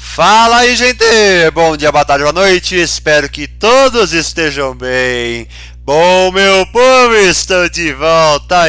Fala aí, gente! Bom dia, boa tarde, boa noite. Espero que todos estejam bem. Bom, meu povo, estou de volta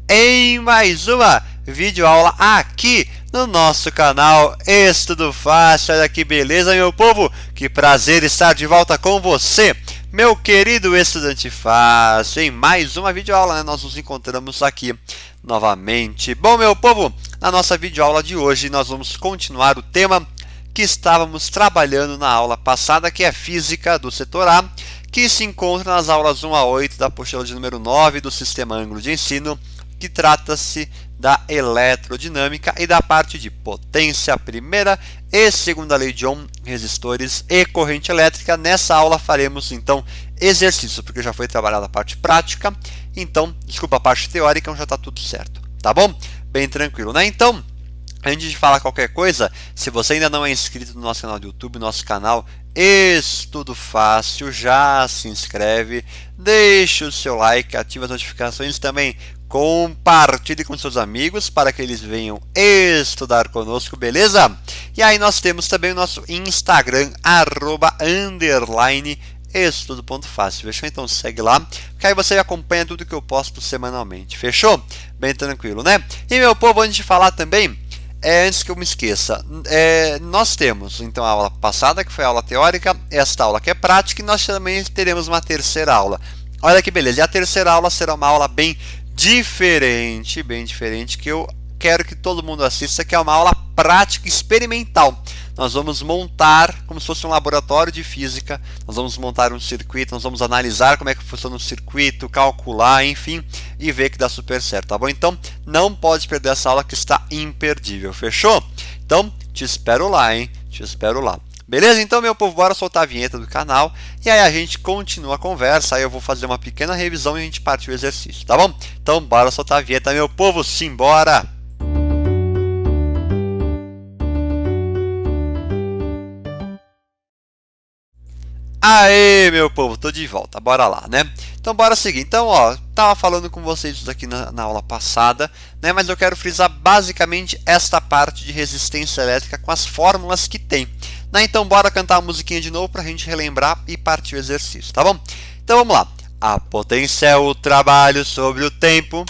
em mais uma videoaula aqui no nosso canal Estudo Fácil. Olha que beleza, meu povo! Que prazer estar de volta com você, meu querido estudante fácil, em mais uma videoaula, né? Nós nos encontramos aqui novamente. Bom, meu povo, na nossa videoaula de hoje nós vamos continuar o tema que estávamos trabalhando na aula passada, que é Física do Setor A, que se encontra nas aulas 1 a 8 da apostila de número 9 do Sistema Ângulo de Ensino, que trata-se da eletrodinâmica e da parte de potência, primeira e segunda lei de Ohm, resistores e corrente elétrica. Nessa aula faremos então exercício, porque já foi trabalhada a parte prática, então, desculpa, a parte teórica, então já está tudo certo, tá bom? Bem tranquilo, né? Então, antes de falar qualquer coisa, se você ainda não é inscrito no nosso canal do YouTube, nosso canal Estudo Fácil, já se inscreve, deixa o seu like, ativa as notificações também, compartilhe com seus amigos para que eles venham estudar conosco, beleza? E aí nós temos também o nosso Instagram, @estudo.fácil, fechou? Então segue lá, que aí você acompanha tudo que eu posto semanalmente, fechou? Bem tranquilo, né? E meu povo, antes de falar também, antes que eu me esqueça, nós temos então a aula passada, que foi a aula teórica, esta aula que é prática, e nós também teremos uma terceira aula. Olha que beleza, e a terceira aula será uma aula bem diferente, que eu quero que todo mundo assista, que é uma aula prática experimental. Nós vamos montar como se fosse um laboratório de física, nós vamos montar um circuito, nós vamos analisar como é que funciona o circuito, calcular, enfim, e ver que dá super certo, tá bom? Então, não pode perder essa aula que está imperdível, fechou? Então, te espero lá, hein? Te espero lá. Beleza? Então, meu povo, bora soltar a vinheta do canal e aí a gente continua a conversa, aí eu vou fazer uma pequena revisão e a gente parte o exercício, tá bom? Então, bora soltar a vinheta, meu povo, simbora! Aê, meu povo, tô de volta, bora lá, né? Então, bora seguir. Então, ó, tava falando com vocês isso aqui na aula passada, né? Mas eu quero frisar basicamente esta parte de resistência elétrica com as fórmulas que tem, né? Então, bora cantar a musiquinha de novo pra gente relembrar e partir o exercício, tá bom? Então, vamos lá. A potência é o trabalho sobre o tempo,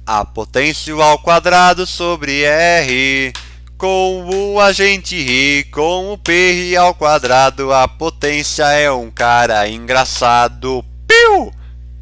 a potência ao quadrado sobre R. Com o a gente ri, com o P ao quadrado, a potência é um cara engraçado. Piu!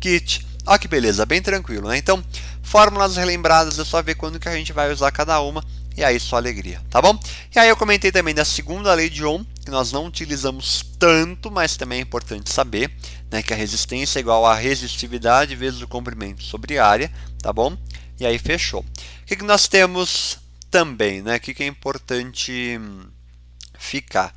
Kit. Olha que beleza, bem tranquilo, né? Então, fórmulas relembradas, é só ver quando que a gente vai usar cada uma, e aí só alegria, tá bom? E aí eu comentei também da segunda lei de Ohm, que nós não utilizamos tanto, mas também é importante saber, né, que a resistência é igual a resistividade vezes o comprimento sobre área, tá bom? E aí fechou. O que nós temos também, né? O que é importante ficar?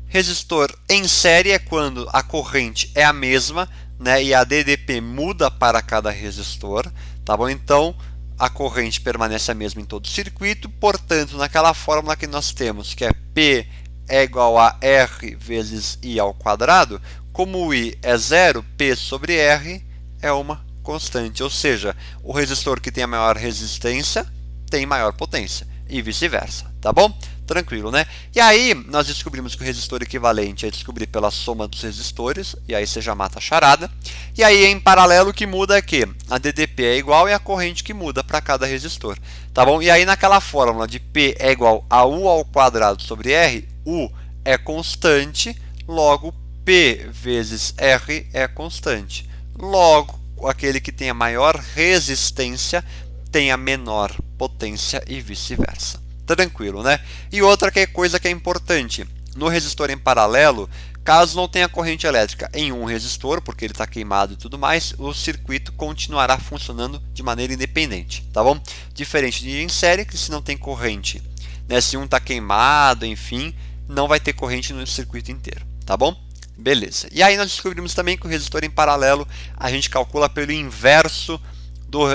Resistor em série é quando a corrente é a mesma, né? E a DDP muda para cada resistor, tá bom? Então, a corrente permanece a mesma em todo o circuito, portanto, naquela fórmula que nós temos, que é P é igual a R vezes I ao quadrado, como o I é zero, P sobre R é uma constante, ou seja, o resistor que tem a maior resistência tem maior potência e vice-versa, tá bom? Tranquilo, né? E aí nós descobrimos que o resistor equivalente é descobrir pela soma dos resistores, e aí você já mata a charada. E aí em paralelo o que muda é que a DDP é igual e a corrente que muda para cada resistor, tá bom? E aí naquela fórmula de P é igual a U ao quadrado sobre R, U é constante, logo P vezes R é constante. Logo, aquele que tem a maior resistência tem a menor potência e vice-versa. Tranquilo, né? E outra coisa que é importante, no resistor em paralelo, caso não tenha corrente elétrica em um resistor, porque ele está queimado e tudo mais, o circuito continuará funcionando de maneira independente, tá bom? Diferente de em série, que se não tem corrente, né? Se um está queimado, enfim, não vai ter corrente no circuito inteiro, tá bom? Beleza. E aí nós descobrimos também que o resistor em paralelo a gente calcula pelo inverso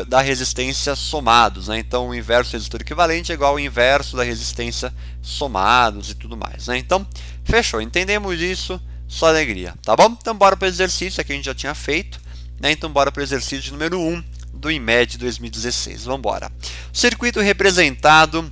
da resistência somados, né? Então o inverso do resistor equivalente é igual ao inverso da resistência somados e tudo mais, né? Então fechou, entendemos isso, só alegria, tá bom? Então bora para o exercício que a gente já tinha feito, né? Então bora para o exercício número 1 do IMED 2016, vamos embora. Circuito representado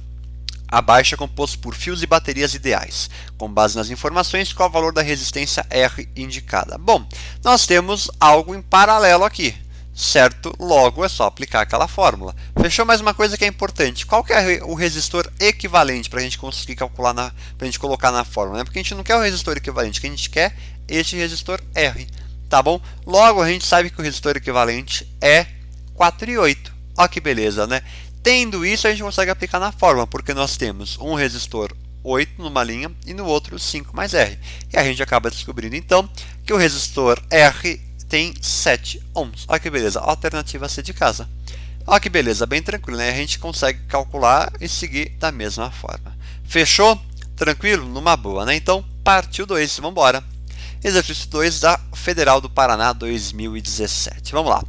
Abaixo é composto por fios e baterias ideais. Com base nas informações, qual é o valor da resistência R indicada? Bom, nós temos algo em paralelo aqui, certo? Logo é só aplicar aquela fórmula. Fechou? Mais uma coisa que é importante. Qual que é o resistor equivalente para a gente conseguir calcular, para a gente colocar na fórmula? Né? Porque a gente não quer o resistor equivalente, o que a gente quer é este resistor R. Tá bom? Logo a gente sabe que o resistor equivalente é 4,8. Olha que beleza, né? Tendo isso, a gente consegue aplicar na fórmula, porque nós temos um resistor 8 numa linha e no outro 5 mais R. E a gente acaba descobrindo, então, que o resistor R tem 7 ohms. Olha que beleza, alternativa C de casa. Olha que beleza, bem tranquilo, né? A gente consegue calcular e seguir da mesma forma. Fechou? Tranquilo? Numa boa, né? Então, partiu 2, vamos embora. Exercício 2 da Federal do Paraná 2017. Vamos lá.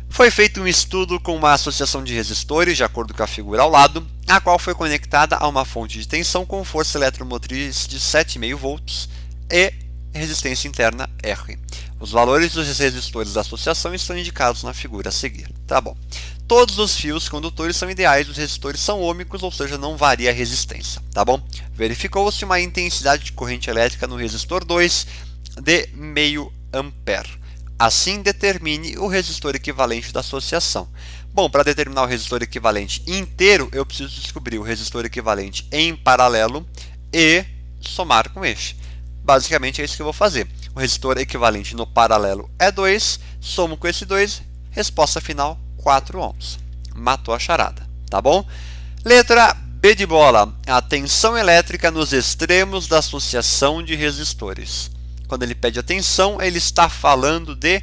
Foi feito um estudo com uma associação de resistores, de acordo com a figura ao lado, a qual foi conectada a uma fonte de tensão com força eletromotriz de 7,5 volts e resistência interna R. Os valores dos resistores da associação estão indicados na figura a seguir. Tá bom. Todos os fios condutores são ideais, os resistores são ômicos, ou seja, não varia a resistência. Tá bom? Verificou-se uma intensidade de corrente elétrica no resistor 2 de meio ampere. Assim, determine o resistor equivalente da associação. Bom, para determinar o resistor equivalente inteiro, eu preciso descobrir o resistor equivalente em paralelo e somar com este. Basicamente é isso que eu vou fazer. O resistor equivalente no paralelo é 2, somo com esse 2, resposta final 4 ohms. Matou a charada, tá bom? Letra B de bola, a tensão elétrica nos extremos da associação de resistores. Quando ele pede atenção, ele está falando de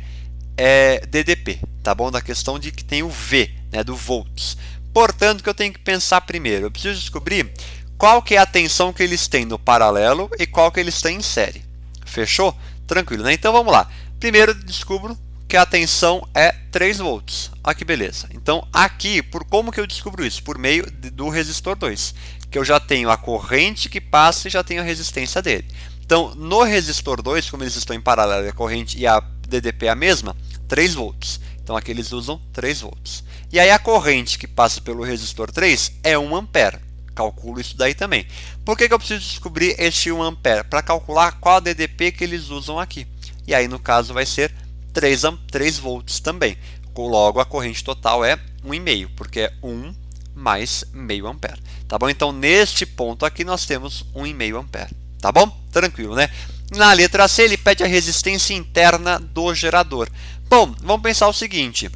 DDP, tá bom? Da questão de que tem o V, né, do volts. Portanto, o que eu tenho que pensar primeiro? Eu preciso descobrir qual que é a tensão que eles têm no paralelo e qual que eles têm em série. Fechou? Tranquilo, né? Então vamos lá. Primeiro descubro que a tensão é 3 volts. Olha que beleza. Então aqui, como que eu descubro isso? Por meio do resistor 2, que eu já tenho a corrente que passa e já tenho a resistência dele. Então, no resistor 2, como eles estão em paralelo, a corrente e a DDP é a mesma, 3 volts. Então, aqui eles usam 3 volts. E aí, a corrente que passa pelo resistor 3 é 1 ampere. Calculo isso daí também. Por que eu preciso descobrir este 1 ampere? Para calcular qual a DDP que eles usam aqui. E aí, no caso, vai ser 3 volts também. Logo, a corrente total é 1,5, porque é 1 mais meio ampere. Tá bom? Então, neste ponto aqui, nós temos 1,5 ampere. Tá bom? Tranquilo, né? Na letra C, ele pede a resistência interna do gerador. Bom, vamos pensar o seguinte.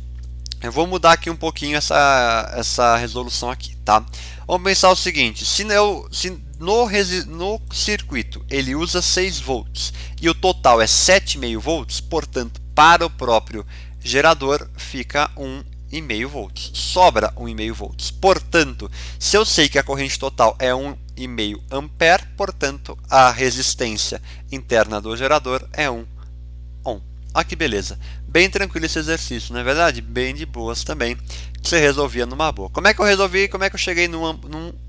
Eu vou mudar aqui um pouquinho essa resolução aqui, tá? Vamos pensar o seguinte. Se no circuito ele usa 6 volts e o total é 7,5 volts, portanto, para o próprio gerador fica 1,5 volts. Sobra 1,5 volts. Portanto, se eu sei que a corrente total é 1,5 ampere, portanto, a resistência interna do gerador é 1 ohm. Olha que beleza. Bem tranquilo esse exercício, não é verdade? Bem de boas também, que você resolvia numa boa. Como é que eu resolvi e como é que eu cheguei num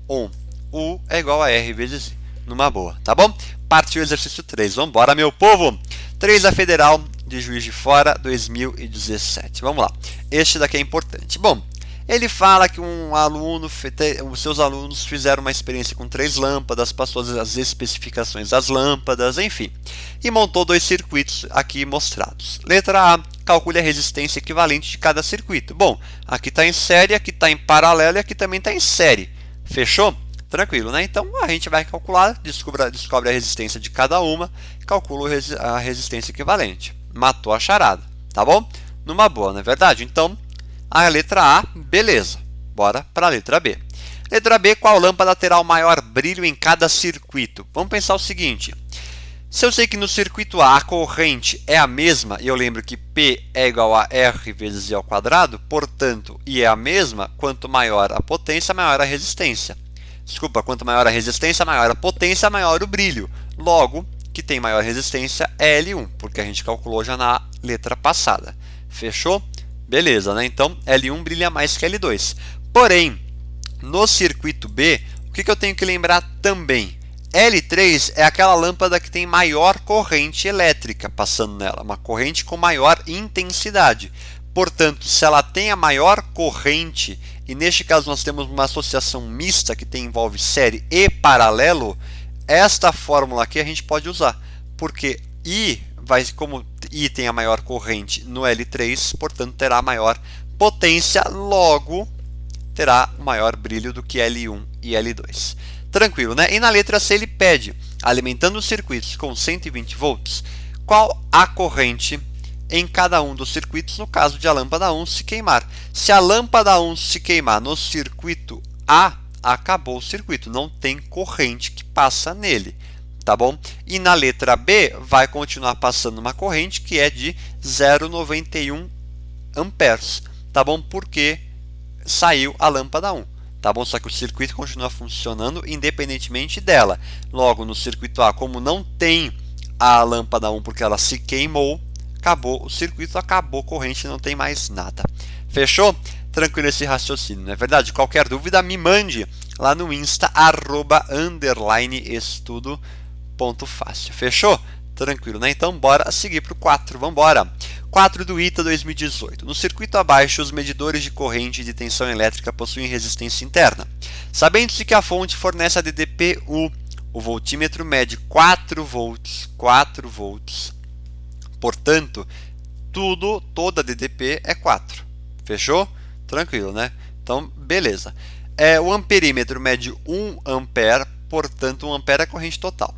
ohm? U é igual a R vezes I, numa boa, tá bom? Partiu o exercício 3. Vamos embora, meu povo! 3 da Federal de Juiz de Fora 2017. Vamos lá. Este daqui é importante. Bom, ele fala que os seus alunos fizeram uma experiência com 3 lâmpadas, passou as especificações das lâmpadas, enfim, e montou 2 circuitos aqui mostrados. Letra A, calcule a resistência equivalente de cada circuito. Bom, aqui está em série, aqui está em paralelo e aqui também está em série. Fechou? Tranquilo, né? Então a gente vai calcular, descobre a resistência de cada uma, calcula a resistência equivalente. Matou a charada, tá bom? Numa boa, não é verdade? Então, a letra A, beleza. Bora para a letra B. Letra B, qual lâmpada terá o maior brilho em cada circuito? Vamos pensar o seguinte. Se eu sei que no circuito A a corrente é a mesma, e eu lembro que P é igual a R vezes I ao quadrado, portanto, I é a mesma, quanto maior a potência, maior a resistência. Desculpa, quanto maior a resistência, maior a potência, maior o brilho. Logo, que tem maior resistência é L1, porque a gente calculou já na letra passada. Fechou? Beleza, né? Então, L1 brilha mais que L2. Porém, no circuito B, o que eu tenho que lembrar também? L3 é aquela lâmpada que tem maior corrente elétrica passando nela, uma corrente com maior intensidade. Portanto, se ela tem a maior corrente e neste caso nós temos uma associação mista que envolve série e paralelo, esta fórmula aqui a gente pode usar, porque como I tem a maior corrente no L3, portanto terá maior potência, logo terá maior brilho do que L1 e L2. Tranquilo, né? E na letra C ele pede, alimentando os circuitos com 120 volts, qual a corrente em cada um dos circuitos no caso de a lâmpada 1 se queimar. Se a lâmpada 1 se queimar no circuito A, acabou o circuito, não tem corrente que passa nele, tá bom? E na letra B vai continuar passando uma corrente que é de 0,91 amperes, tá bom? Porque saiu a lâmpada 1, tá bom? Só que o circuito continua funcionando independentemente dela. Logo, no circuito A, como não tem a lâmpada 1 porque ela se queimou, acabou o circuito, acabou a corrente, não tem mais nada. Fechou? Tranquilo esse raciocínio, não é verdade? Qualquer dúvida, me mande lá no Insta, @estudo.fácil. Fechou? Tranquilo, né? Então, bora seguir para o 4. Vamos embora. 4 do ITA 2018. No circuito abaixo, os medidores de corrente e de tensão elétrica possuem resistência interna. Sabendo-se que a fonte fornece a DDP-U, o voltímetro mede 4 volts. Portanto, toda DDP é 4. Fechou? Tranquilo, né? Então, beleza. O amperímetro mede 1 ampere, portanto, 1 ampere é a corrente total.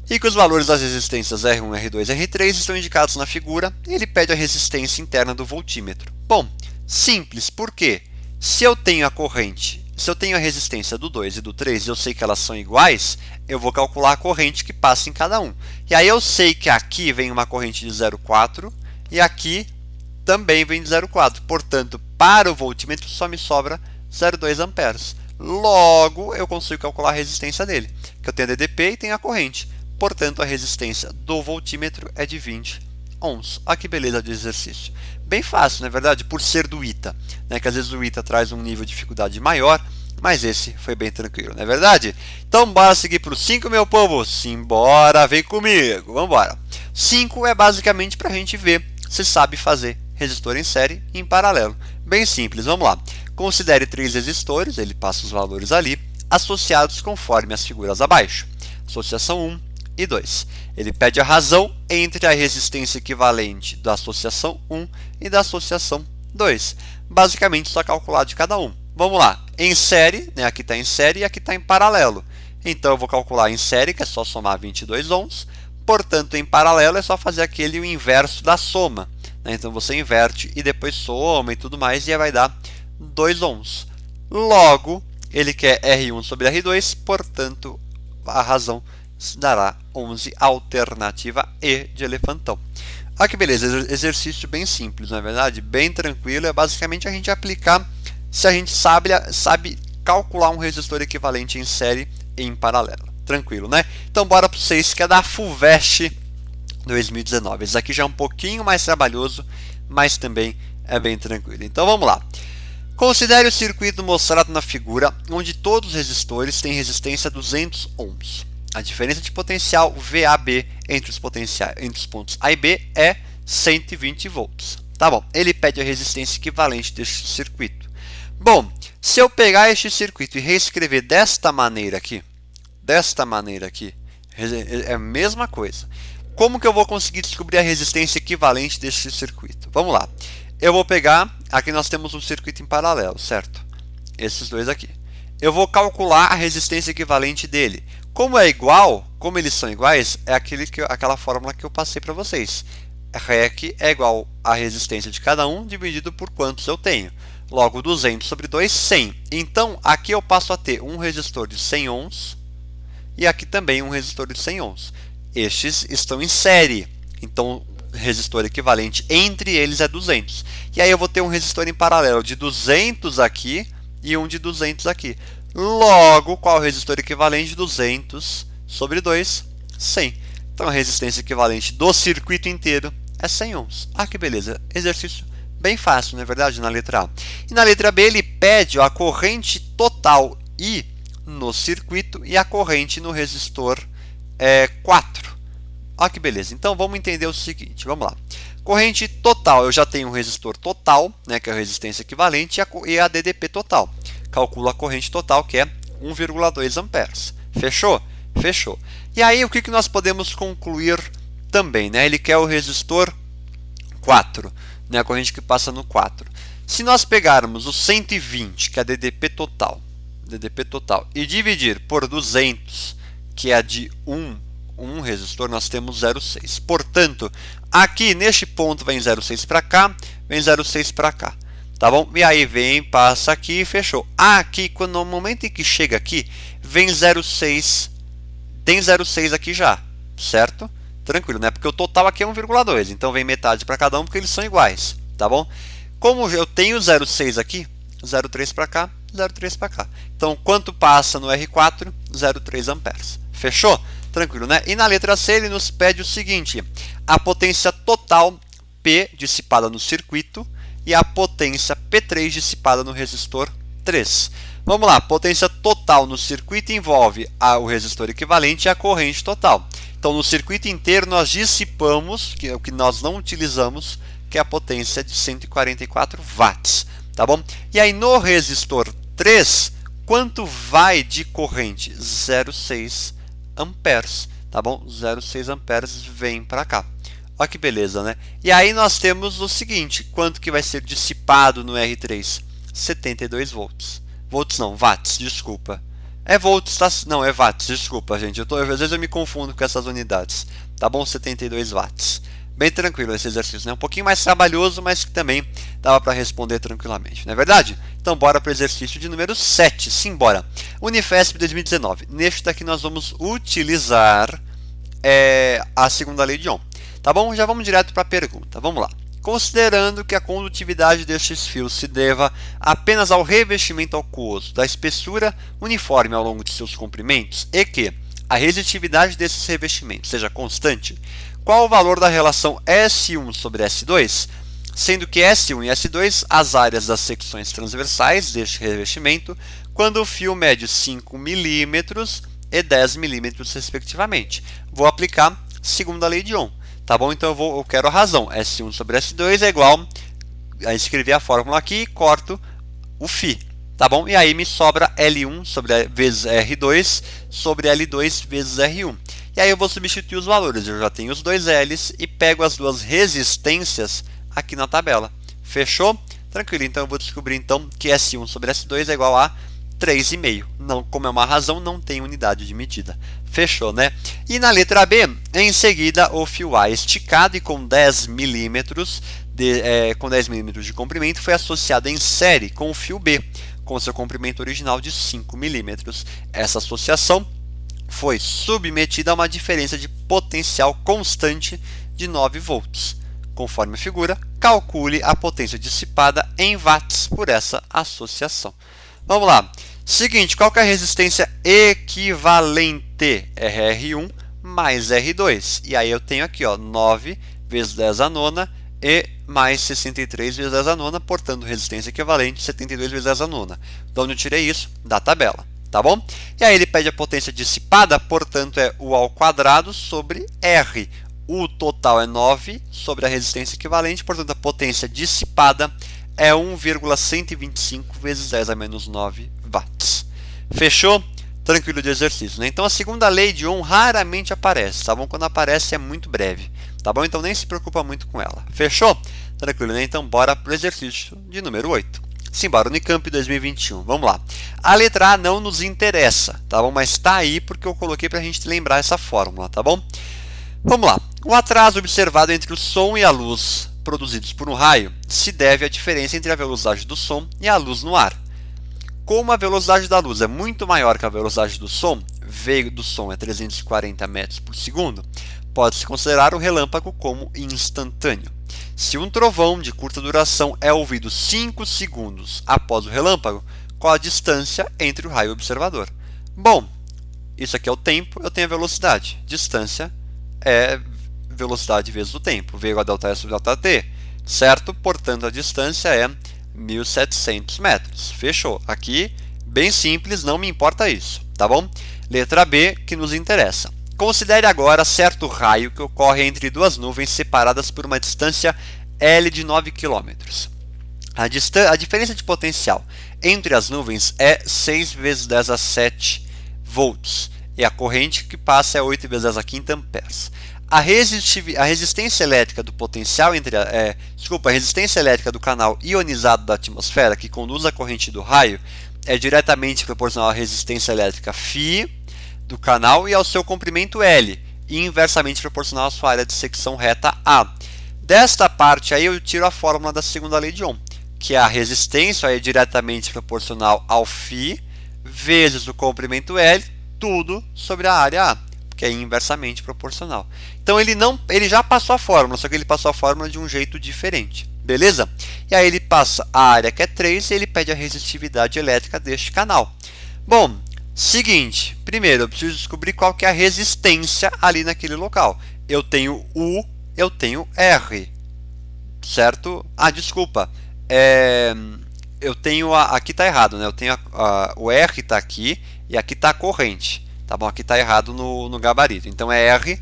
E que os valores das resistências R1, R2 e R3 estão indicados na figura, ele pede a resistência interna do voltímetro. Bom, simples, porque se eu tenho a resistência do 2 e do 3 e eu sei que elas são iguais, eu vou calcular a corrente que passa em cada um. E aí eu sei que aqui vem uma corrente de 0,4 e aqui também vem de 0,4. Portanto, para o voltímetro só me sobra 0,2 amperes. Logo, eu consigo calcular a resistência dele, que eu tenho a DDP e tenho a corrente. Portanto, a resistência do voltímetro é de 20 ohms. Olha que beleza de exercício. Bem fácil, não é verdade? Por ser do ITA, né? Que às vezes o ITA traz um nível de dificuldade maior, mas esse foi bem tranquilo, não é verdade? Então, bora seguir para o 5, meu povo? Simbora, vem comigo, vamos embora. 5 é basicamente para a gente ver se sabe fazer resistor em série e em paralelo. Bem simples, vamos lá. Considere 3 resistores, ele passa os valores ali, associados conforme as figuras abaixo. Associação 1 e 2. Ele pede a razão entre a resistência equivalente da associação 1 e da associação 2. Basicamente, só calcular de cada um. Vamos lá. Em série, né, aqui está em série e aqui está em paralelo. Então, eu vou calcular em série, que é só somar 22 ohms. Portanto, em paralelo, é só fazer o inverso da soma, né? Então, você inverte e depois soma e tudo mais, e aí vai dar 2 ohms. Logo, ele quer R1 sobre R2, portanto, a razão dará 11, alternativa E de elefantão. Olha que beleza, exercício bem simples, não é verdade? Bem tranquilo, é basicamente a gente aplicar se a gente sabe calcular um resistor equivalente em série e em paralelo. Tranquilo, né? Então bora para o 6, que é da FUVEST 2019. Esse aqui já é um pouquinho mais trabalhoso, mas também é bem tranquilo. Então vamos lá. Considere o circuito mostrado na figura, onde todos os resistores têm resistência 200 ohms. A diferença de potencial VAB entre os pontos A e B é 120 volts. Tá bom, ele pede a resistência equivalente deste circuito. Bom, se eu pegar este circuito e reescrever desta maneira aqui, é a mesma coisa. Como que eu vou conseguir descobrir a resistência equivalente deste circuito? Vamos lá. Eu vou pegar, aqui nós temos um circuito em paralelo, certo? Esses dois aqui. Eu vou calcular a resistência equivalente dele. Como eles são iguais, é aquela fórmula que eu passei para vocês. REC é igual à resistência de cada um dividido por quantos eu tenho. Logo, 200 sobre 2, 100. Então, aqui eu passo a ter um resistor de 100 ohms e aqui também um resistor de 100 ohms. Estes estão em série, então o resistor equivalente entre eles é 200. E aí eu vou ter um resistor em paralelo de 200 aqui e um de 200 aqui. Logo, qual é o resistor equivalente? 200 sobre 2, 100. Então, a resistência equivalente do circuito inteiro é 100 ohms. Ah, que beleza. Exercício bem fácil, não é verdade? Na letra A. E na letra B, ele pede a corrente total I no circuito e a corrente no resistor 4. Olha que beleza. Então, vamos entender o seguinte. Vamos lá. Corrente total, eu já tenho o resistor total, né, que é a resistência equivalente, e a DDP total. Calculo a corrente total, que é 1,2 amperes. Fechou? Fechou. E aí, o que nós podemos concluir também? Né? Ele quer o resistor 4, né, a corrente que passa no 4. Se nós pegarmos o 120, que é a DDP total, e dividir por 200, que é a de 1 resistor, nós temos 0,6. Portanto, aqui neste ponto vem 0,6 para cá, vem 0,6 para cá. Tá bom? E aí vem, passa aqui e fechou. Aqui, no momento em que chega aqui, vem 0,6, tem 0,6 aqui já, certo? Tranquilo, né? Porque o total aqui é 1,2, então vem metade para cada um porque eles são iguais, tá bom? Como eu tenho 0,6 aqui, 0,3 para cá, 0,3 para cá. Então, quanto passa no R4? 0,3 amperes. Fechou? Tranquilo, né? E na letra C ele nos pede o seguinte: a potência total P dissipada no circuito e a potência P3 dissipada no resistor 3. Vamos lá, potência total no circuito envolve o resistor equivalente e a corrente total. Então, no circuito inteiro nós dissipamos, que é o que nós não utilizamos, que é a potência de 144 watts, tá bom? E aí no resistor 3, quanto vai de corrente? 0,6 amperes, tá bom? 0,6 amperes vem para cá. Olha que beleza, né? E aí nós temos o seguinte, quanto que vai ser dissipado no R3? 72 volts. Volts não, watts, desculpa. É volts, tá? Não, é watts, desculpa, gente. Às vezes eu me confundo com essas unidades. Tá bom? 72 watts. Bem tranquilo esse exercício, né? Um pouquinho mais trabalhoso, mas que também dava para responder tranquilamente, não é verdade? Então, bora para o exercício de número 7. Simbora. Unifesp 2019. Neste daqui nós vamos utilizar a segunda lei de Ohm. Tá bom? Já vamos direto para a pergunta. Vamos lá. Considerando que a condutividade destes fios se deva apenas ao revestimento aquoso da espessura uniforme ao longo de seus comprimentos e que a resitividade desses revestimentos seja constante, qual o valor da relação S1 sobre S2, sendo que S1 e S2 as áreas das secções transversais deste revestimento, quando o fio mede 5 mm e 10 mm respectivamente. Vou aplicar segunda lei de Ohm. Tá bom? Então eu quero a razão. S1 sobre S2 é igual a escrever a fórmula aqui e corto o φ. Tá bom? E aí me sobra L1 vezes R2 sobre L2 vezes R1. E aí eu vou substituir os valores. Eu já tenho os dois L's e pego as duas resistências aqui na tabela. Fechou? Tranquilo. Então eu vou descobrir então que S1 sobre S2 é igual a 3,5. Não, como é uma razão, não tem unidade de medida. Fechou, né? E na letra B, em seguida, o fio A esticado e com 10 milímetros de comprimento foi associado em série com o fio B, com seu comprimento original de 5 milímetros. Essa associação foi submetida a uma diferença de potencial constante de 9 volts. Conforme a figura, calcule a potência dissipada em watts por essa associação. Vamos lá. Seguinte, qual que é a resistência equivalente? R1 mais R2. E aí eu tenho aqui, ó, 9 vezes 10 a nona e mais 63 vezes 10 a nona, portanto, resistência equivalente 72 vezes 10 a nona. De onde eu tirei isso? Da tabela, tá bom? E aí ele pede a potência dissipada, portanto, é U ao quadrado sobre R. O total é 9 sobre a resistência equivalente, portanto, a potência dissipada é 1,125 vezes 10 a menos 9 watts. Fechou? Tranquilo de exercício, né? Então a segunda lei de Ohm raramente aparece, tá bom? Quando aparece é muito breve, tá bom? Então nem se preocupa muito com ela. Fechou? Tranquilo, né? Então bora para o exercício de número 8. Simbora, Unicamp 2021. Vamos lá. A letra A não nos interessa, tá bom? Mas tá aí porque eu coloquei para a gente lembrar essa fórmula, tá bom? Vamos lá. O atraso observado entre o som e a luz produzidos por um raio se deve à diferença entre a velocidade do som e a luz no ar. Como a velocidade da luz é muito maior que a velocidade do som, V do som é 340 metros por segundo, pode-se considerar o relâmpago como instantâneo. Se um trovão de curta duração é ouvido 5 segundos após o relâmpago, qual a distância entre o raio e o observador? Bom, isso aqui é o tempo, eu tenho a velocidade. Distância é velocidade vezes o tempo, V igual a delta S sobre delta T, certo? Portanto, a distância é 1.700 metros. Fechou. Aqui, bem simples, não me importa isso, tá bom? Letra B, que nos interessa. Considere agora certo raio que ocorre entre duas nuvens separadas por uma distância L de 9 km. A diferença de potencial entre as nuvens é 6 vezes 10 a 7 volts e a corrente que passa é 8 vezes 10 a 5 amperes. A resistência elétrica do potencial a resistência elétrica do canal ionizado da atmosfera que conduz a corrente do raio é diretamente proporcional à resistência elétrica φ do canal e ao seu comprimento L, e inversamente proporcional à sua área de secção reta A. Desta parte aí eu tiro a fórmula da segunda lei de Ohm, que a resistência é diretamente proporcional ao φ vezes o comprimento L, tudo sobre a área A, que é inversamente proporcional. Então ele já passou a fórmula, só que ele passou a fórmula de um jeito diferente, beleza? E aí ele passa a área que é 3 e ele pede a resistividade elétrica deste canal. Bom, seguinte, primeiro eu preciso descobrir qual que é a resistência ali naquele local. Eu tenho U, eu tenho R, certo? Desculpa, eu tenho aqui está errado, né? Eu tenho o R está aqui e aqui está a corrente, tá bom? Aqui está errado no gabarito. Então é R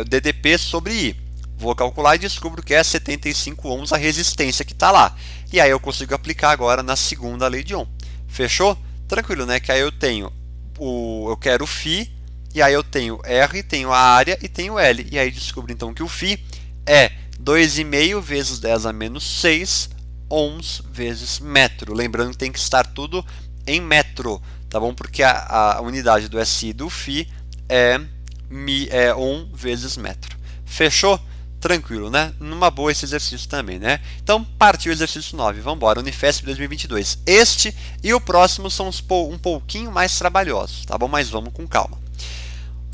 DDP sobre I. Vou calcular e descubro que é 75 ohms a resistência que está lá. E aí eu consigo aplicar agora na segunda lei de Ohm. Fechou? Tranquilo, né? Que aí eu tenho eu quero o φ, e aí eu tenho R, tenho a área e tenho L. E aí descubro então que o φ é 2,5 vezes 10 a menos 6 ohms vezes metro. Lembrando que tem que estar tudo em metro, tá bom? Porque a unidade do SI do φ é ohm vezes metro. Fechou? Tranquilo, né? Numa boa esse exercício também, né? Então, partiu o exercício 9. Vamos embora. Unifesp 2022. Este e o próximo são um pouquinho mais trabalhosos, tá bom? Mas vamos com calma.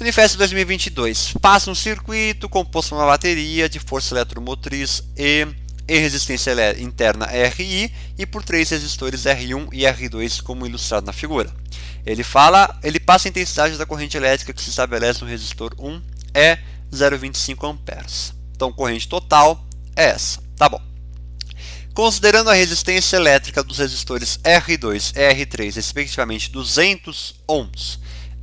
Unifesp 2022. Passa um circuito composto por uma bateria de força eletromotriz e resistência interna RI e por 3 resistores R1 e R2, como ilustrado na figura. Ele passa a intensidade da corrente elétrica que se estabelece no resistor 1 é 0,25 amperes. Então, corrente total é essa, tá bom. Considerando a resistência elétrica dos resistores R2 e R3, respectivamente 200 ohms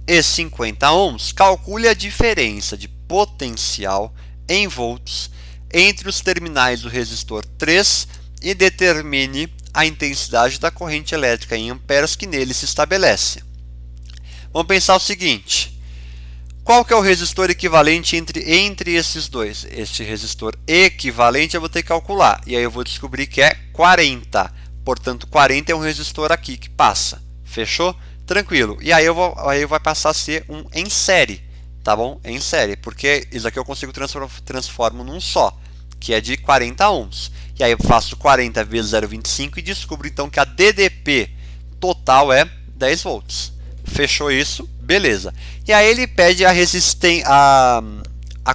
e 50 ohms, calcule a diferença de potencial em volts entre os terminais do resistor 3 e determine a intensidade da corrente elétrica em amperes que nele se estabelece. Vamos pensar o seguinte: qual que é o resistor equivalente entre esses dois? Este resistor equivalente eu vou ter que calcular, e aí eu vou descobrir que é 40. Portanto, 40 é um resistor aqui que passa. Fechou? Tranquilo. E aí vai passar a ser um em série, tá bom? Em série, porque isso aqui eu consigo transformo num só, que é de 40 ohms. E aí eu faço 40 vezes 0,25 e descubro então que a DDP total é 10 volts. Fechou isso? Beleza. E aí ele pede a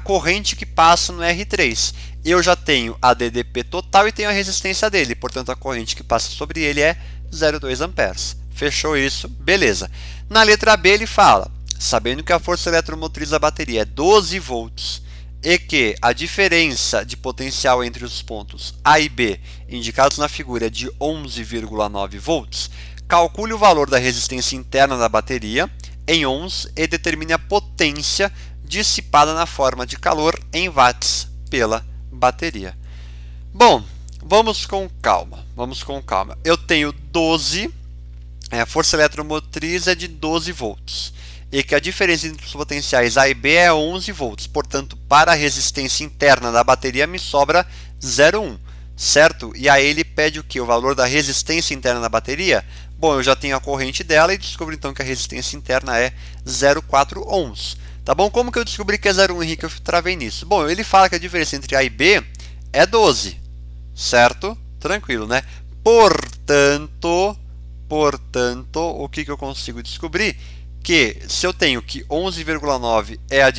corrente que passa no R3. Eu já tenho a DDP total e tenho a resistência dele. Portanto, a corrente que passa sobre ele é 0,2 amperes. Fechou isso? Beleza. Na letra B ele fala: sabendo que a força eletromotriz da bateria é 12 volts e que a diferença de potencial entre os pontos A e B, indicados na figura, é de 11,9 volts, calcule o valor da resistência interna da bateria em ohms e determine a potência dissipada na forma de calor em watts pela bateria. Bom, vamos com calma. Eu tenho 12, a força eletromotriz é de 12 volts. E que a diferença entre os potenciais A e B é 11 volts. Portanto, para a resistência interna da bateria me sobra 0,1, certo? E aí ele pede o que? O valor da resistência interna da bateria? Bom, eu já tenho a corrente dela e descubro então que a resistência interna é 0,4 ohms. Tá bom? Como que eu descobri que é 0,1, Henrique? Eu travei nisso. Bom, ele fala que a diferença entre A e B é 12, certo? Tranquilo, né? Portanto, o que eu consigo descobrir? Que se eu tenho que 11,9 é a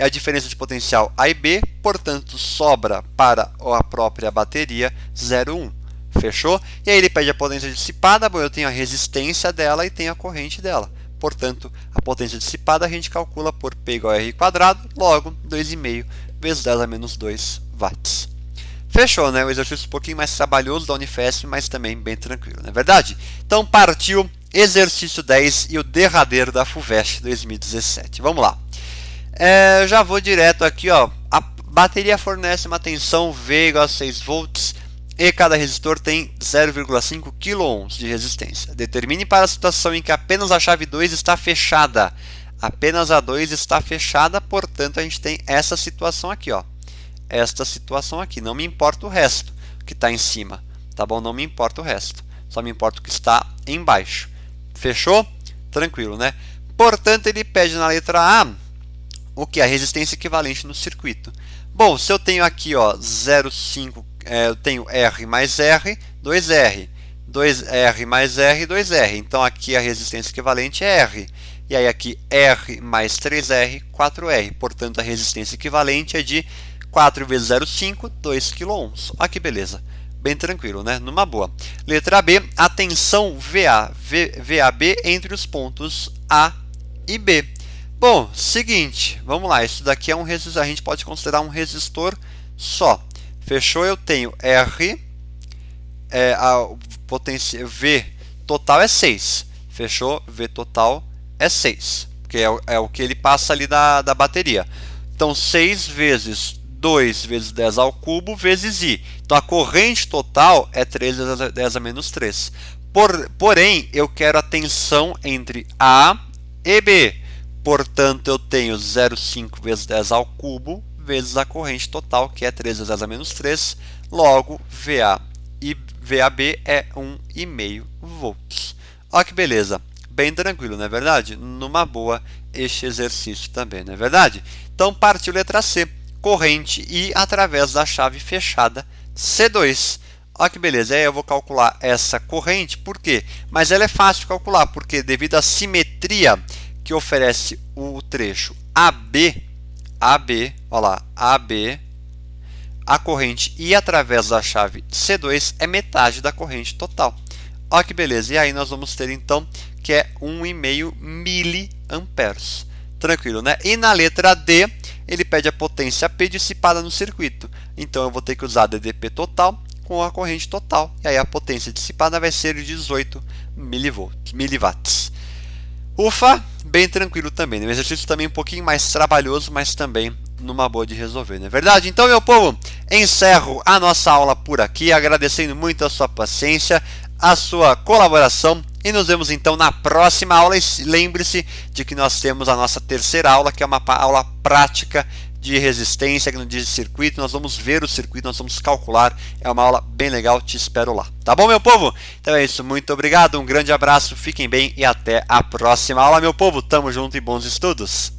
diferença de potencial A e B, portanto sobra para a própria bateria 0,1. Fechou? E aí ele pede a potência dissipada. Bom, eu tenho a resistência dela e tenho a corrente dela. Portanto, a potência dissipada a gente calcula por P igual a R quadrado, logo 2,5 vezes 10 a menos 2 watts. Fechou, né? O exercício um pouquinho mais trabalhoso da Unifesp, mas também bem tranquilo, não é verdade? Então partiu exercício 10 e o derradeiro da FUVEST 2017. Vamos lá. Já vou direto aqui, ó. A bateria fornece uma tensão V igual a 6 volts e cada resistor tem 0,5 kΩ de resistência. Determine para a situação em que apenas a chave 2 está fechada. Apenas a 2 está fechada, portanto a gente tem essa situação aqui, ó. Esta situação aqui, não me importa o resto que está em cima, tá bom? Não me importa o resto, só me importa o que está embaixo. Fechou? Tranquilo, né? Portanto, ele pede na letra A o que? A resistência equivalente no circuito. Bom, se eu tenho aqui, ó, 0,5, eu tenho R mais R, 2R. 2R mais R, 2R. Então, aqui a resistência equivalente é R. E aí, aqui, R mais 3R, 4R. Portanto, a resistência equivalente é de 4 vezes 0,5, 2 kΩ. Olha que beleza. Bem tranquilo, né? Numa boa. Letra B, a tensão VAB entre os pontos A e B. Bom, seguinte, vamos lá. Isso daqui é um resistor, a gente pode considerar um resistor só. Fechou? Eu tenho R, a potência V total é 6. Fechou? V total é 6, porque é o que ele passa ali da bateria. Então, 6 vezes 2 vezes 10 ao cubo vezes I. Então, a corrente total é 3 vezes 10 a menos 3. Porém, eu quero a tensão entre A e B. Portanto, eu tenho 0,5 vezes 10 ao cubo vezes a corrente total, que é 3 vezes 10 a menos 3. Logo, VA e VAB é 1,5 volts. Olha que beleza. Bem tranquilo, não é verdade? Numa boa este exercício também, não é verdade? Então, partiu letra C. Corrente I através da chave fechada C2. Olha que beleza. Aí eu vou calcular essa corrente. Por quê? Mas ela é fácil de calcular, porque devido à simetria que oferece o trecho AB, olha lá, AB, a corrente I através da chave C2 é metade da corrente total. Olha que beleza. E aí nós vamos ter então que é 1,5 miliamperes. Tranquilo, né? E na letra D, ele pede a potência P dissipada no circuito. Então eu vou ter que usar a DDP total com a corrente total. E aí a potência dissipada vai ser de 18 miliwatts. Ufa, bem tranquilo também. Um exercício também um pouquinho mais trabalhoso, mas também numa boa de resolver, não é verdade? Então, meu povo, encerro a nossa aula por aqui, agradecendo muito a sua paciência, a sua colaboração, e nos vemos então na próxima aula. E lembre-se de que nós temos a nossa terceira aula, que é uma aula prática de resistência, de circuito. Nós vamos ver o circuito, nós vamos calcular. É uma aula bem legal, te espero lá. Tá bom, meu povo? Então é isso, muito obrigado, um grande abraço, fiquem bem e até a próxima aula, meu povo. Tamo junto e bons estudos!